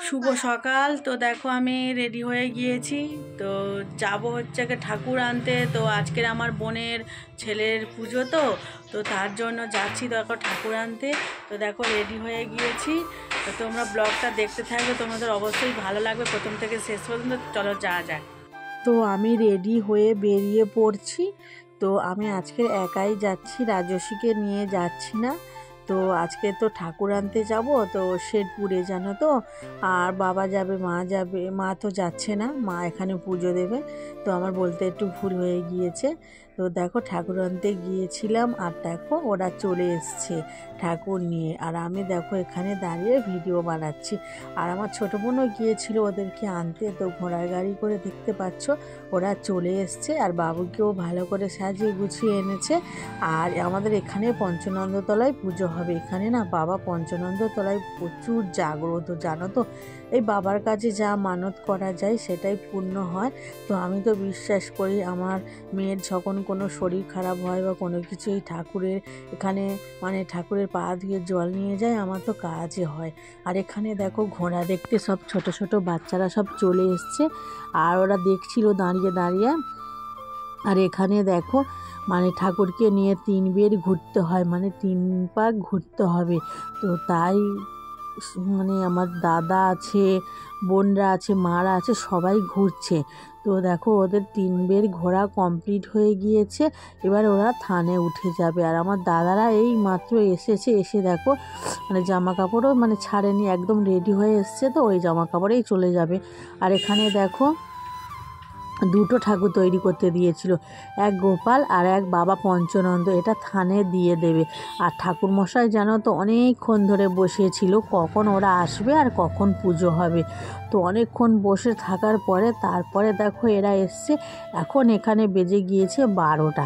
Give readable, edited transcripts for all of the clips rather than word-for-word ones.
শুভ সকাল। তো দেখো আমি রেডি হয়ে গিয়েছি, তো যাব হচ্ছে ঠাকুর আনতে। তো আজকের আমার বোনের ছেলের পুজো, তো তো তার জন্য যাচ্ছি দেখো ঠাকুর আনতে। তো দেখো রেডি হয়ে গিয়েছি। তো তোমরা ব্লগটা দেখতে থাকবে, তোমাদের অবশ্যই ভালো লাগবে প্রথম থেকে শেষ পর্যন্ত। চলো যাওয়া যাক। তো আমি রেডি হয়ে বেরিয়ে পড়ছি। তো আমি আজকে একাই যাচ্ছি, রাজস্বীকে নিয়ে যাচ্ছি না। তো আজকে তো ঠাকুর আনতে যাব, তো শেরপুরে জানো তো। আর বাবা যাবে, মা যাবে, মা তো যাচ্ছে না, মা এখানে পুজো দেবে। তো আমার বলতে একটু ভুল হয়ে গিয়েছে। তো দেখো ঠাকুর আনতে গিয়েছিলাম, আর দেখো ওরা চলে এসছে ঠাকুর নিয়ে, আর আমি দেখো এখানে দাঁড়িয়ে ভিডিও বানাচ্ছি। আর আমার ছোটো বোনও গিয়েছিল ওদেরকে আনতে। তো ঘোড়ার গাড়ি করে দেখতে পাচ্ছ ওরা চলে এসছে, আর বাবুকেও ভালো করে সাজিয়ে গুছিয়ে এনেছে। আর আমাদের এখানে পঞ্চনন্দতলায় পুজো হবে। এখানে না বাবা পঞ্চনন্দতলায় প্রচুর জাগ্রত, জানো তো। এই বাবার কাছে যা মানত করা যায় সেটাই পূর্ণ হয়। তো আমি তো বিশ্বাস করি আমার মেয়ের যখন কোনো শরীর খারাপ হয় বা কোনো কিছু, এই ঠাকুরের এখানে মানে ঠাকুরের পা ধুয়ে জল নিয়ে যায়, আমার তো কাজে হয়। আর এখানে দেখো ঘোড়া দেখতে সব ছোট ছোট বাচ্চারা সব চলে এসছে, আর ওরা দেখছিল দাঁড়িয়ে দাঁড়িয়ে। আর এখানে দেখো মানে ঠাকুরকে নিয়ে 3 বের ঘুরতে হয়, মানে 3 পাক ঘুরতে হবে। তো তাই মানে আমার দাদা আছে, বোনরা আছে, মারা আছে, সবাই ঘুরছে। তো দেখো ওদের 3 বের ঘোরা কমপ্লিট হয়ে গিয়েছে, এবার ওরা থানে উঠে যাবে। আর আমার দাদারা এই মাত্র এসেছে, এসে দেখো মানে জামা কাপড়ও মানে ছাড়েনি, একদম রেডি হয়ে এসছে, তো ওই জামা কাপড়েই চলে যাবে। আর এখানে দেখো 2টো ঠাকুর তৈরি করতে দিয়েছিল, এক গোপাল আর এক বাবা পঞ্চনন্দ, এটা থানে দিয়ে দেবে। আর ঠাকুরমশাই জানো তো অনেকক্ষণ ধরে বসেছিল কখন ওরা আসবে আর কখন পুজো হবে। তো অনেকক্ষণ বসে থাকার পরে তারপরে দেখো এরা এসছে। এখন এখানে বেজে গিয়েছে 12টা।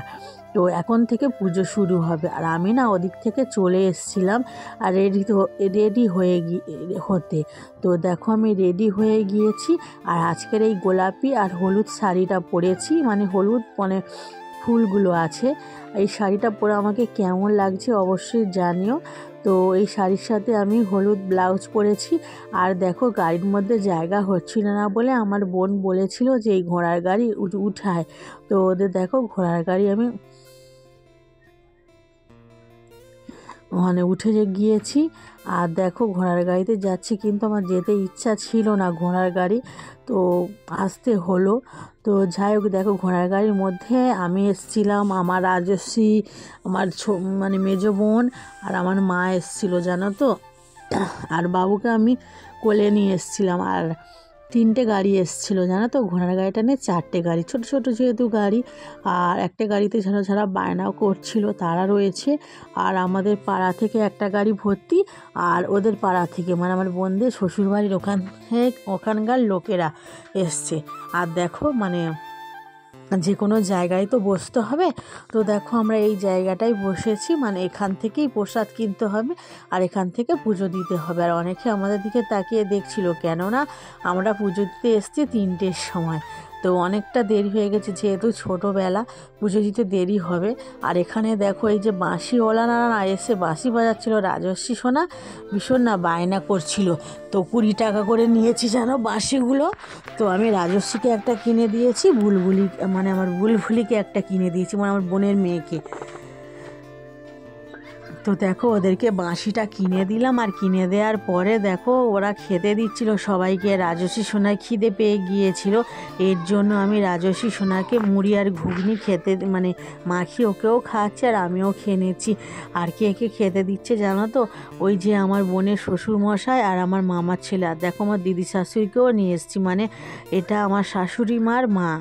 তো এখন থেকে পুজো শুরু হবে। আর আমি না ওদিক থেকে চলে এসেছিলাম আর রেডি হয়ে হতে। তো দেখো আমি রেডি হয়ে গিয়েছি, আর আজকের এই গোলাপি আর হলুদ শাড়িটা পরেছি, মানে হলুদ মানে ফুলগুলো আছে। এই শাড়িটা পরে আমাকে কেমন লাগছে অবশ্যই জানিও। তো এই শাড়ির সাথে আমি হলুদ ব্লাউজ পরেছি। আর দেখো গাড়ির মধ্যে জায়গা হচ্ছিল না বলে আমার বোন বলেছিল যে এই ঘোড়ার গাড়ি উঠায়। তো ওদের দেখো ঘোড়ার গাড়ি আমি ওখানে উঠে গিয়েছি। আর দেখো ঘোড়ার গাড়িতে যাচ্ছি, কিন্তু আমার যেতে ইচ্ছা ছিল না ঘোড়ার গাড়ি, তো আসতে হলো। তো যাই হোক দেখো ঘোড়ার গাড়ির মধ্যে আমি এসেছিলাম, আমার রাজস্বী, আমার মানে মেজো বোন আর আমার মা এসেছিলো জানো তো। আর বাবুকে আমি কোলে নিয়ে এসেছিলাম। আর 3টে গাড়ি এসেছিলো জানো তো, ঘোড়ার গাড়িটা নিয়ে 4টে গাড়ি, ছোট ছোট যেহেতু গাড়ি। আর একটা গাড়িতে যারা যারা বায়নাও করছিল তারা রয়েছে। আর আমাদের পাড়া থেকে একটা গাড়ি ভর্তি, আর ওদের পাড়া থেকে মানে আমার বোনদের শ্বশুরবাড়ির ওখানকার লোকেরা এসছে। আর দেখো মানে যে কোনো জায়গায় তো বসতে হবে। তো দেখো আমরা এই জায়গাটায় বসেছি, মানে এখান থেকেই প্রসাদ কিনতে হবে আর এখান থেকে পুজো দিতে হবে। আর অনেকে আমাদের দিকে তাকিয়ে দেখছিল, কেননা আমরা পুজো দিতে এসেছি 3টের সময়। তো অনেকটা দেরি হয়ে গেছে, যেহেতু ছোটোবেলা পুজো দিতে দেরি হবে। আর এখানে দেখো এই যে বাঁশিওয়ালারা না এসে বাঁশি বাজাচ্ছিল, রাজস্বী সোনা ভীষণ না বায়না করছিল। তো 20 টাকা করে নিয়েছি জানো বাঁশিগুলো। তো আমি রাজস্বীকে একটা কিনে দিয়েছি, বুলবুলি মানে আমার বুলবুলিকে একটা কিনে দিয়েছি, মানে আমার বোনের মেয়েকে। তো দেখো ওদেরকে বাঁশিটা কিনে দিলাম, আর কিনে দেওয়ার পরে দেখো ওরা খেতে দিচ্ছিল সবাইকে। রাজস্বী সোনার খিদে পেয়ে গিয়েছিল, এর জন্য আমি রাজস্বী সোনাকে মুড়ি আর ঘুগনি খেতে মানে মাখিয়ে ওকেও খাওয়াচ্ছি, আর আমিও খেয়ে নিচ্ছি। আর কে কে খেতে দিচ্ছে জানো তো, ওই যে আমার বোনের শ্বশুর মশাই আর আমার মামার ছেলে। আর দেখো আমার দিদি শাশুড়িকেও নিয়ে এসেছি, মানে এটা আমার শাশুড়ি মার মা।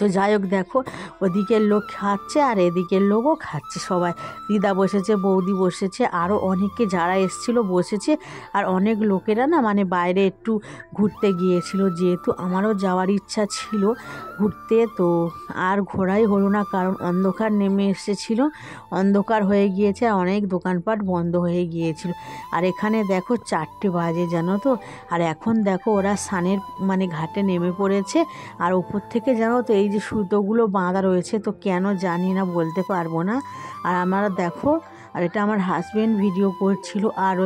তো যাই হোক দেখো ওদিকের লোক খাচ্ছে আর এদিকের লোকও খাচ্ছে, সবাই দিদা বসেছে, বৌদি বসেছে, আরও অনেকে যারা এসেছিলো বসেছে। আর অনেক লোকেরা না মানে বাইরে একটু ঘুরতে গিয়েছিল, যেহেতু আমারও যাওয়ার ইচ্ছা ছিল ঘুরতে। তো আর ঘোরাই হলো না, কারণ অন্ধকার নেমে এসেছিল, অন্ধকার হয়ে গিয়েছে, আর অনেক দোকানপাট বন্ধ হয়ে গিয়েছিল। আর এখানে দেখো 4টে বাজে জানো তো। আর এখন দেখো ওরা স্নানের মানে ঘাটে নেমে পড়েছে। আর উপর থেকে জানো তো এই যে সুতোগুলো বাঁধা রয়েছে, তো কেন জানি না, বলতে পারবো না। আর আমরা দেখো আর এটা আমার হাজব্যান্ড ভিডিও করছিল। আর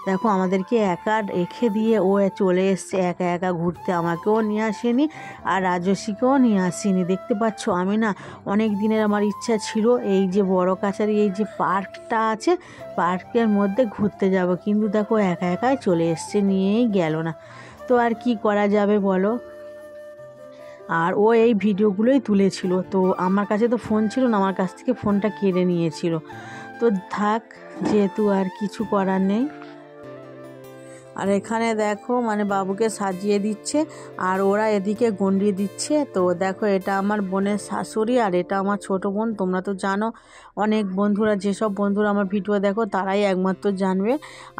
দেখো আমাদেরকে একা রেখে দিয়ে ও চলে এসছে একা একা ঘুরতে, আমাকেও নিয়ে আসেনি আর রাজস্বীকেও নিয়ে আসেনি। দেখতে পাচ্ছ আমি না অনেক দিনের আমার ইচ্ছা ছিল এই যে বড় কাছারি এই যে পার্কটা আছে পার্কের মধ্যে ঘুরতে যাব, কিন্তু দেখো একা একাই চলে এসছে, নিয়েই গেল না। তো আর কি করা যাবে বলো। আর ও এই ভিডিওগুলোই তুলেছিল, তো আমার কাছে তো ফোন ছিল না, আমার কাছ থেকে ফোনটা কেড়ে নিয়েছিল। তো থাক, যেহেতু আর কিছু করার নেই। আর এখানে দেখো মানে বাবুকে সাজিয়ে দিচ্ছে আর ওরা এদিকে গন্ডি দিচ্ছে। তো দেখো এটা আমার বোনের শাশুড়ি আর এটা আমার ছোট বোন। তোমরা তো জানো, অনেক বন্ধুরা, যেসব বন্ধুরা আমার ভিডিও দেখো তারাই একমাত্র জানবে,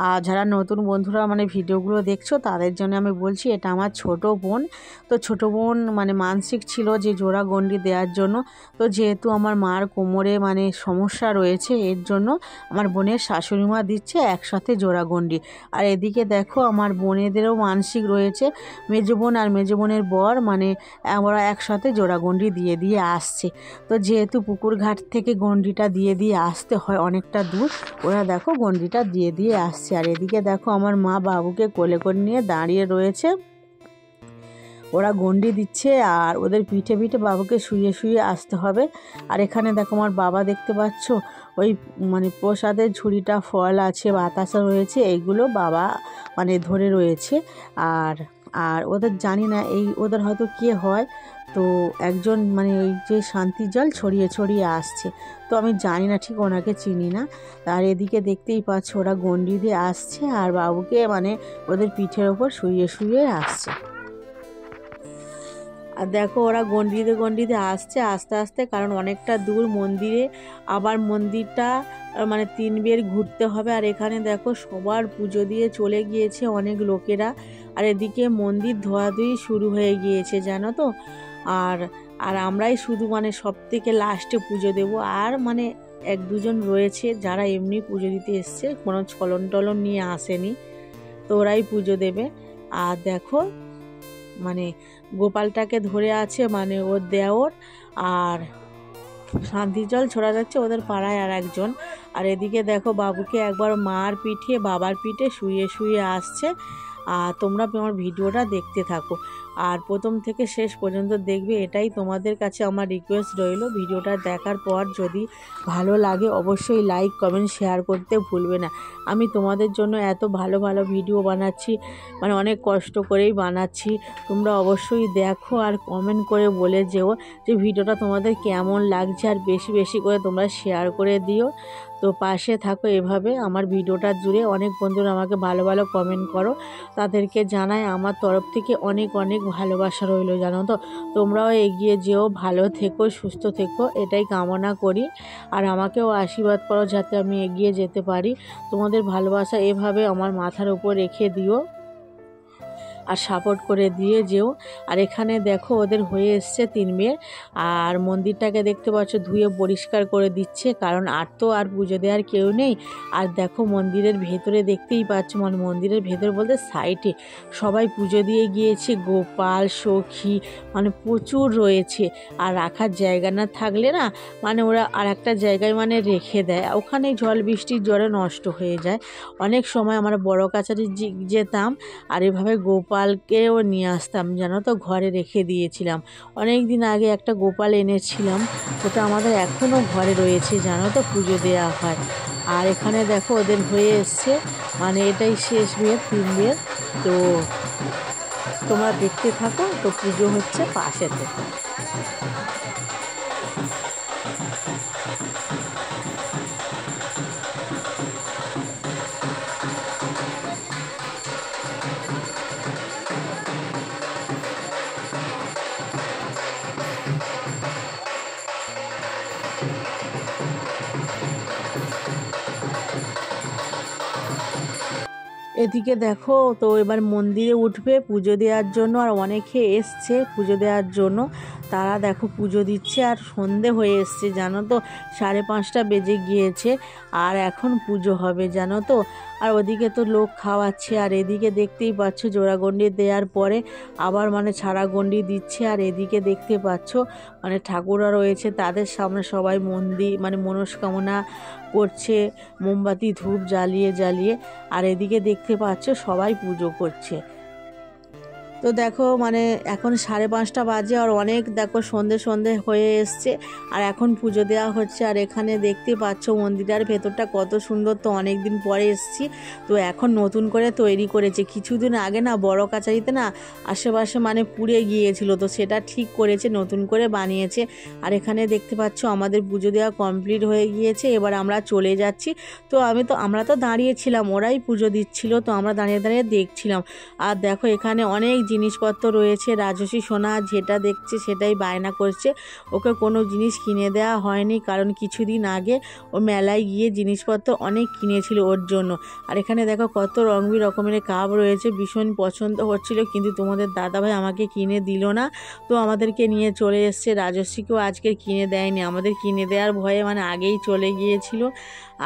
আর যারা নতুন বন্ধুরা মানে ভিডিওগুলো দেখছো তাদের জন্য আমি বলছি এটা আমার ছোট বোন। তো ছোট বোন মানে মানসিক ছিল যে জোড়া গন্ডি দেওয়ার জন্য। তো যেহেতু আমার মার কোমরে মানে সমস্যা রয়েছে, এর জন্য আমার বোনের শাশুড়ি মা দিচ্ছে একসাথে জোড়া গন্ডি। আর এদিকে দেখো আমার বোনেদেরও মানসিক রয়েছে, মেজো বোন আর মেজো বোনের বর মানে ওরা একসাথে জোড়া গন্ডি দিয়ে দিয়ে আসছে। তো যেহেতু পুকুর ঘাট থেকে গন্ডিটা দিয়ে দিয়ে আসতে হয় অনেকটা দূর, ওরা দেখো গন্ডিটা দিয়ে দিয়ে আসছে। আর এদিকে দেখো আমার মা বাবুকে কোলে করে নিয়ে দাঁড়িয়ে রয়েছে, ওরা গন্ডি দিচ্ছে আর ওদের পিঠে পিঠে বাবুকে শুয়ে শুয়ে আসতে হবে। আর এখানে দেখো আমার বাবা, দেখতে পাচ্ছ ওই মানে প্রসাদের ঝুড়িটা, ফল আছে, বাতাসা রয়েছে, এইগুলো বাবা মানে ধরে রয়েছে। আর আর ওদের জানি না এই ওদের হয়তো কে হয়, তো একজন মানে ওই যে শান্তি জল ছড়িয়ে ছড়িয়ে আসছে, তো আমি জানি না ঠিক, ওনাকে চিনি না। আর এদিকে দেখতেই পাচ্ছ ওরা গন্ডি দিয়ে আসছে আর বাবুকে মানে ওদের পিঠের ওপর শুয়ে শুয়ে আসছে। আর দেখো ওরা গন্ডিতে আসছে আস্তে আস্তে, কারণ অনেকটা দূর মন্দিরে, আবার মন্দিরটা মানে 3 বের ঘুরতে হবে। আর এখানে দেখো সবার পুজো দিয়ে চলে গিয়েছে অনেক লোকেরা, আর এদিকে মন্দির ধোয়াধুয়ি শুরু হয়ে গিয়েছে জানো তো। আর আর আমরাই শুধু মানে সব থেকে লাস্টে পুজো দেবো। আর মানে 1-2 জন রয়েছে যারা এমনি পুজো দিতে এসছে, কোনো ছলন টলন নিয়ে আসেনি, তো ওরাই পুজো দেবে। আর দেখো মানে গোপালটাকে ধরে আছে মানে ওর দেওর, আর শান্তি জল ছড়া যাচ্ছে ওদের পাড়ায় আর একজন। আর এদিকে দেখো বাবুকে একবার মার পিঠে বাবার পিঠে শুয়ে শুয়ে আসছে। আর তোমরা আমার ভিডিওটা দেখতে থাকো আর প্রথম থেকে শেষ পর্যন্ত দেখবে, এটাই তোমাদের কাছে আমার রিকোয়েস্ট রইল। ভিডিওটা দেখার পর যদি ভালো লাগে অবশ্যই লাইক কমেন্ট শেয়ার করতে ভুলবে না। আমি তোমাদের জন্য এত ভালো ভালো ভিডিও বানাচ্ছি, মানে অনেক কষ্ট করেই বানাচ্ছি, তোমরা অবশ্যই দেখো আর কমেন্ট করে বলে যেও যে ভিডিওটা তোমাদের কেমন লাগছে, আর বেশি বেশি করে তোমরা শেয়ার করে দিও। তো পাশে থাকো এভাবে আমার ভিডিওটা জুড়ে। অনেক বন্ধুরা আমাকে ভালো ভালো কমেন্ট করো, তাদেরকে জানাই আমার তরফ থেকে অনেক অনেক ভালোবাসা রইল জানো তো। তোমরাও এগিয়ে যেও, ভালো থেকো, সুস্থ থেকো, এটাই কামনা করি। আর আমাকেও আশীর্বাদ করো যাতে আমি এগিয়ে যেতে পারি। তোমাদের ভালোবাসা এভাবে আমার মাথার উপর রেখে দিও আর সাপোর্ট করে দিয়ে যেও। আর এখানে দেখো ওদের হয়ে এসছে 3 বের, আর মন্দিরটাকে দেখতে পাচ্ছ ধুয়ে পরিষ্কার করে দিচ্ছে, কারণ আর তো আর পুজো দেওয়ার কেউ নেই। আর দেখো মন্দিরের ভেতরে দেখতেই পাচ্ছ, মানে মন্দিরের ভেতর বলতে সাইডে সবাই পুজো দিয়ে গিয়েছে, গোপাল সখী মানে প্রচুর রয়েছে। আর রাখার জায়গা না থাকলে না মানে ওরা আর একটা জায়গায় মানে রেখে দেয়, ওখানে জল বৃষ্টির জলে নষ্ট হয়ে যায়। অনেক সময় আমরা বড় কাছারি যেতাম আর এভাবে গোপালকেও নিয়ে আসতাম জানো তো, ঘরে রেখে দিয়েছিলাম। অনেক দিন আগে একটা গোপাল এনেছিলাম, ওটা আমাদের এখনও ঘরে রয়েছে জানো তো, পুজো দেওয়া হয়। আর এখানে দেখো ওদের হয়ে এসছে, মানে এটাই শেষ বিয়ের 3 বিয়ের। তো তোমরা দেখতে থাকো, তো পুজো হচ্ছে পাশেতে। এদিকে দেখো তো এবার মন্দিরে উঠবে পুজো দেওয়ার জন্য, আর অনেকে এসছে পুজো দেওয়ার জন্য, তারা দেখো পুজো দিচ্ছে। আর সন্ধে হয়ে এসছে জানো তো, 5:30 বেজে গিয়েছে আর এখন পুজো হবে জানো তো। আর ওদিকে তো লোক খাওয়াচ্ছে, আর এদিকে দেখতেই পাচ্ছ জোড়া গন্ডি দেওয়ার পরে আবার মানে ছাড়া গন্ডি দিচ্ছে। আর এদিকে দেখতে পাচ্ছ মানে ঠাকুররা রয়েছে, তাদের সামনে সবাই মানে মনস্কামনা করছে মোমবাতি ধূপ জ্বালিয়ে জ্বালিয়ে। আর এদিকে দেখতে পাচ্ছ সবাই পুজো করছে। তো দেখো মানে এখন 5:30 বাজে, আর অনেক দেখো সন্ধে সন্ধে হয়ে এসছে, আর এখন পুজো দেওয়া হচ্ছে। আর এখানে দেখতে পাচ্ছ মন্দিরের ভেতরটা কত সুন্দর। তো অনেক দিন পরে এসছি, তো এখন নতুন করে তৈরি করেছে। কিছুদিন আগে না বড় কাচারিতে না আশেপাশে মানে পুড়ে গিয়েছিল, তো সেটা ঠিক করেছে, নতুন করে বানিয়েছে। আর এখানে দেখতে পাচ্ছ আমাদের পুজো দেওয়া কমপ্লিট হয়ে গিয়েছে, এবার আমরা চলে যাচ্ছি। তো আমরা তো দাঁড়িয়েছিলাম, ওরাই পুজো দিচ্ছিল, তো আমরা দাঁড়িয়ে দাঁড়িয়ে দেখছিলাম। আর দেখো এখানে অনেক জিনিসপত্র রয়েছে। রাজস্বী সোনা যেটা দেখছে সেটাই বায়না করছে, ওকে কোনো জিনিস কিনে দেওয়া হয়নি, কারণ কিছুদিন আগে ও মেলায় গিয়ে জিনিসপত্র অনেক কিনেছিল ওর জন্য। আর এখানে দেখো কত রং রকমের কাপ রয়েছে, ভীষণ পছন্দ হচ্ছিল, কিন্তু তোমাদের দাদাভাই আমাকে কিনে দিল না, তো আমাদেরকে নিয়ে চলে এসছে। রাজস্বীকেও আজকে কিনে দেয়নি, আমাদের কিনে দেওয়ার ভয়ে মানে আগেই চলে গিয়েছিল।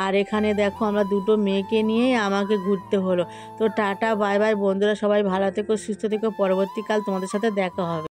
আর এখানে দেখো আমরা দুটো মেয়েকে নিয়েই আমাকে ঘুরতে হলো। তো টাটা বাই বাই বন্ধুরা, সবাই ভালো থেকো, সুস্থ থেকো, পরবর্তীকাল তোমাদের সাথে দেখা হবে।